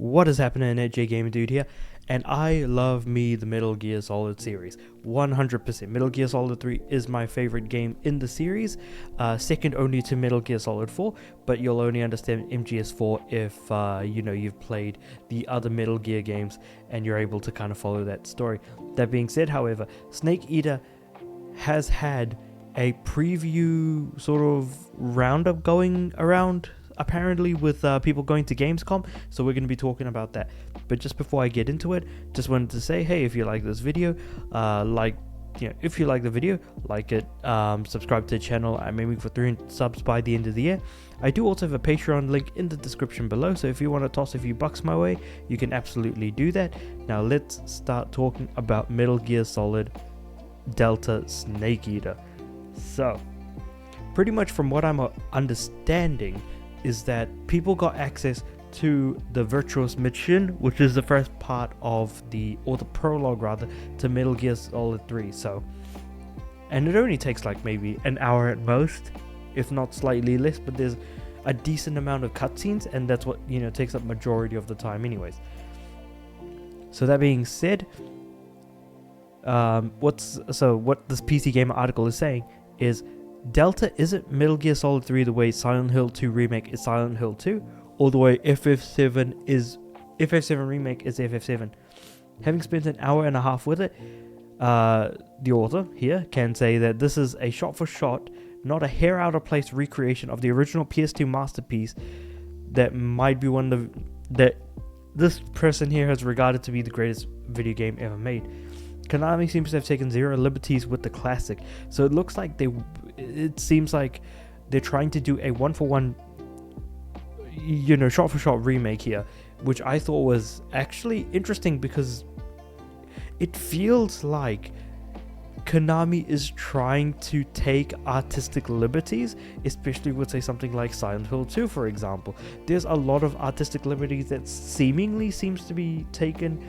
What is happening at J Gamer Dude here, and I love me the Metal Gear Solid series 100%. Metal Gear Solid 3 is my favorite game in the series, second only to Metal Gear Solid 4, but you'll only understand MGS 4 if you've played the other Metal Gear games and you're able to kind of follow that story. That being said, however, Snake Eater has had a preview sort of roundup going around apparently with people going to Gamescom, so we're going to be talking about that. But just before I get into it, just wanted to say, hey, if you like this video, if you like the video, like it, subscribe to the channel. I'm aiming for 300 subs by the end of the year. I do also have a Patreon link in the description below, so if you want to toss a few bucks my way, you can absolutely do that. Now let's start talking about Metal Gear Solid Delta Snake Eater. So pretty much from what I'm understanding is that people got access to the Virtuous Mission, which is the first part of the prologue rather, to Metal Gear Solid 3. So, and it only takes like maybe an hour at most, if not slightly less, but there's a decent amount of cutscenes, and that's what, takes up majority of the time anyways. So that being said, what this PC Gamer article is saying is Delta isn't Metal Gear Solid 3 the way Silent Hill 2 Remake is Silent Hill 2, or the way FF7 Remake is FF7. Having spent an hour and a half with it, the author here can say that this is a shot-for-shot, not a hair out of place recreation of the original PS2 masterpiece that might be that this person here has regarded to be the greatest video game ever made. Konami seems to have taken zero liberties with the classic, so it looks like it seems like they're trying to do a one-for-one, shot-for-shot remake here, which I thought was actually interesting because it feels like Konami is trying to take artistic liberties, especially with, say, something like Silent Hill 2, for example. There's a lot of artistic liberties that seemingly seems to be taken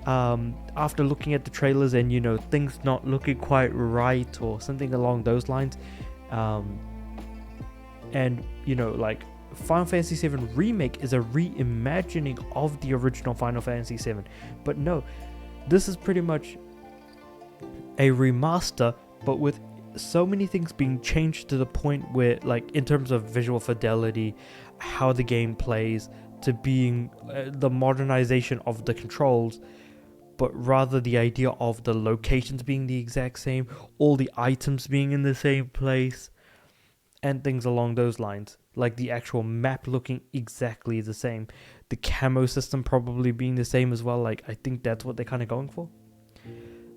after looking at the trailers and things not looking quite right or something along those lines, and like Final Fantasy VII Remake is a reimagining of the original Final Fantasy VII, but no, this is pretty much a remaster, but with so many things being changed to the point where, like, in terms of visual fidelity, how the game plays, to being the modernization of the controls, but rather the idea of the locations being the exact same, all the items being in the same place, and things along those lines. Like the actual map looking exactly the same. The camo system probably being the same as well. Like, I think that's what they're kind of going for.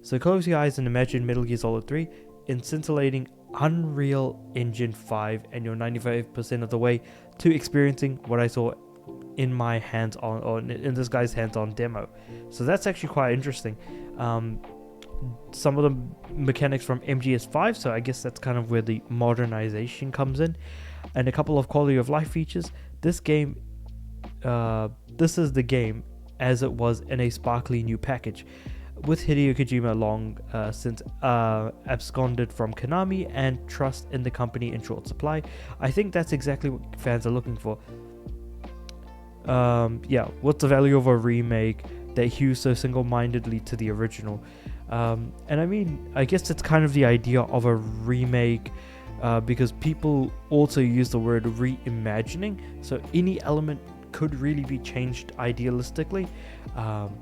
So close your eyes and imagine Metal Gear Solid 3 in scintillating Unreal Engine 5, and you're 95% of the way to experiencing what I saw in my hands-on, or in this guy's hands-on demo. So that's actually quite interesting. Some of the mechanics from MGS 5, so I guess that's kind of where the modernization comes in, and a couple of quality of life features. This is the game as it was in a sparkly new package, with Hideo Kojima long since absconded from Konami and trust in the company in short supply. I think that's exactly what fans are looking for. What's the value of a remake that hews so single-mindedly to the original? And I mean, I guess that's kind of the idea of a remake, because people also use the word reimagining, so any element could really be changed idealistically,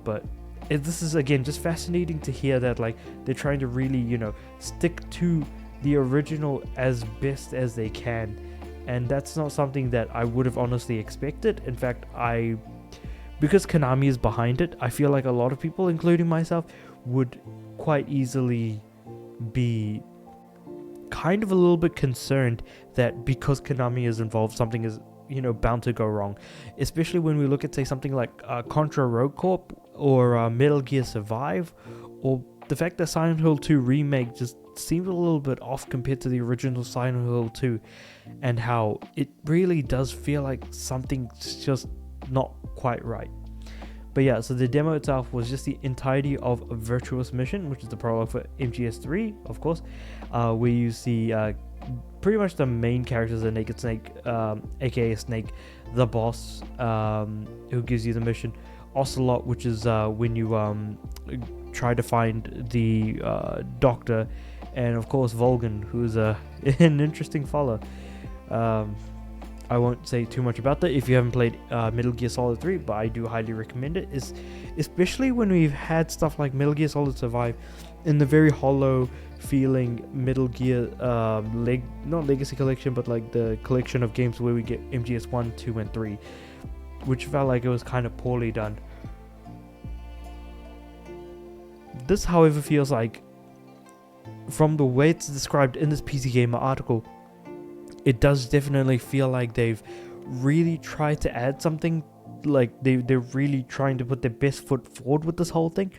but this is, again, just fascinating to hear that, like, they're trying to really, stick to the original as best as they can. And that's not something that I would have honestly expected. In fact, because Konami is behind it, I feel like a lot of people, including myself, would quite easily be kind of a little bit concerned that because Konami is involved, something is, bound to go wrong. Especially when we look at, say, something like Contra Rogue Corp or Metal Gear Survive, or the fact that Silent Hill 2 Remake just seemed a little bit off compared to the original Silent Hill 2, and how it really does feel like something's just not quite right. But yeah, so the demo itself was just the entirety of a Virtuous Mission, which is the prologue for MGS 3, of course, where you see pretty much the main characters are Naked Snake, aka Snake, the boss, who gives you the mission, Ocelot, which is when you try to find the doctor, and of course Volgan, who's an interesting follow. I won't say too much about that if you haven't played Metal Gear Solid 3, but I do highly recommend it. Especially when we've had stuff like Metal Gear Solid Survive in the very hollow feeling Metal Gear not Legacy Collection, but like the collection of games where we get MGS 1, 2, and 3, which felt like it was kind of poorly done. This, however, feels like, from the way it's described in this PC Gamer article, it does definitely feel like they've really tried to add something. Like they're really trying to put their best foot forward with this whole thing.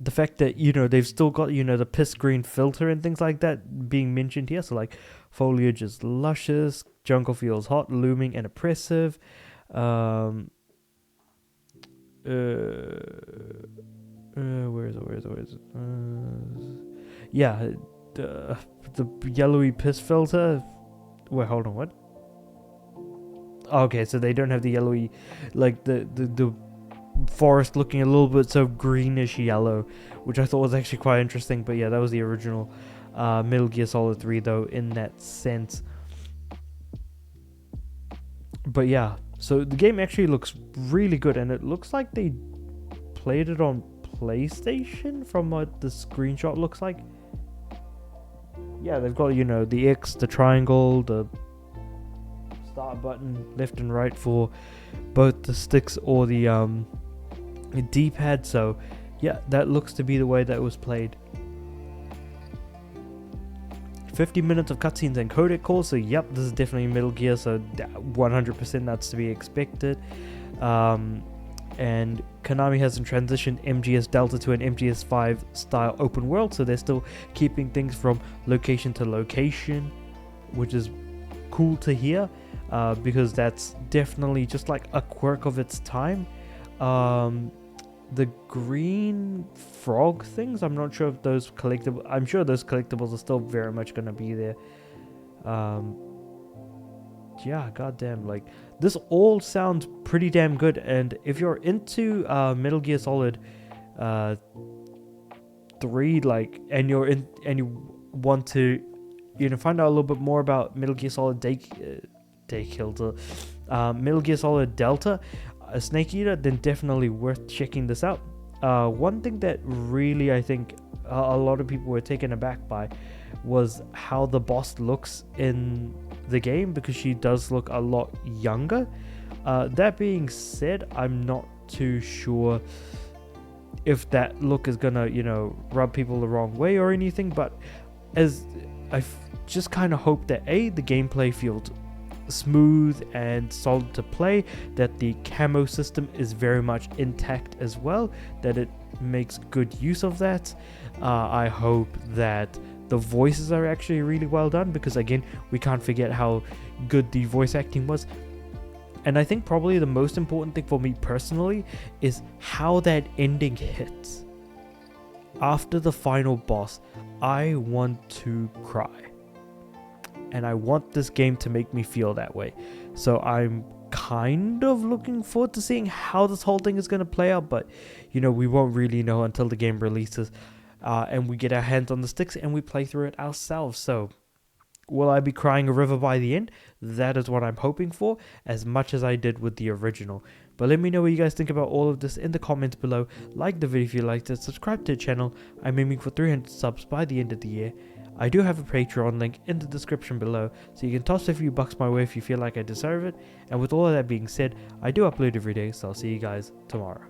The fact that, you know, they've still got, you know, the piss green filter and things like that being mentioned here. So like foliage is luscious, jungle feels hot, looming and oppressive. Where is it? Yeah, the yellowy piss filter. Wait, hold on, what? Okay, so they don't have the yellowy, like the forest looking a little bit so greenish yellow, which I thought was actually quite interesting. But yeah, that was the original Metal Gear Solid 3 though, in that sense. But yeah, so the game actually looks really good, and it looks like they played it on PlayStation from what the screenshot looks like. Yeah, they've got, you know, the X, the triangle, the start button left and right for both the sticks or the D-pad. So yeah, that looks to be the way that it was played. 50 minutes of cutscenes and codec calls. So yep, this is definitely Metal Gear, so 100% that's to be expected. And Konami hasn't transitioned MGS Delta to an MGS 5 style open world, so they're still keeping things from location to location, which is cool to hear, because that's definitely just like a quirk of its time. The green frog things, I'm not sure if those collectibles, I'm sure those collectibles are still very much going to be there. Yeah, goddamn, like this all sounds pretty damn good. And if you're into Metal Gear Solid 3, like, and you want to, you know, find out a little bit more about Metal Gear Solid Metal Gear Solid Delta Snake Eater, then definitely worth checking this out. One thing that really, I think, a lot of people were taken aback by was how the boss looks in the game, because she does look a lot younger. That being said, I'm not too sure if that look is gonna, you know, rub people the wrong way or anything, but as I just kind of hope that the gameplay feels smooth and solid to play, that the camo system is very much intact as well, that it makes good use of that. I hope that the voices are actually really well done, because again, we can't forget how good the voice acting was. And I think probably the most important thing for me personally is how that ending hits. After the final boss, I want to cry. And I want this game to make me feel that way. So I'm kind of looking forward to seeing how this whole thing is going to play out. But, you know, we won't really know until the game releases. And we get our hands on the sticks and we play through it ourselves. So will I be crying a river by the end? That is what I'm hoping for, as much as I did with the original. But let me know what you guys think about all of this in the comments below. Like the video if you liked it. Subscribe to the channel. I'm aiming for 300 subs by the end of the year. I do have a Patreon link in the description below, so you can toss a few bucks my way if you feel like I deserve it. And with all of that being said, I do upload every day, so I'll see you guys tomorrow.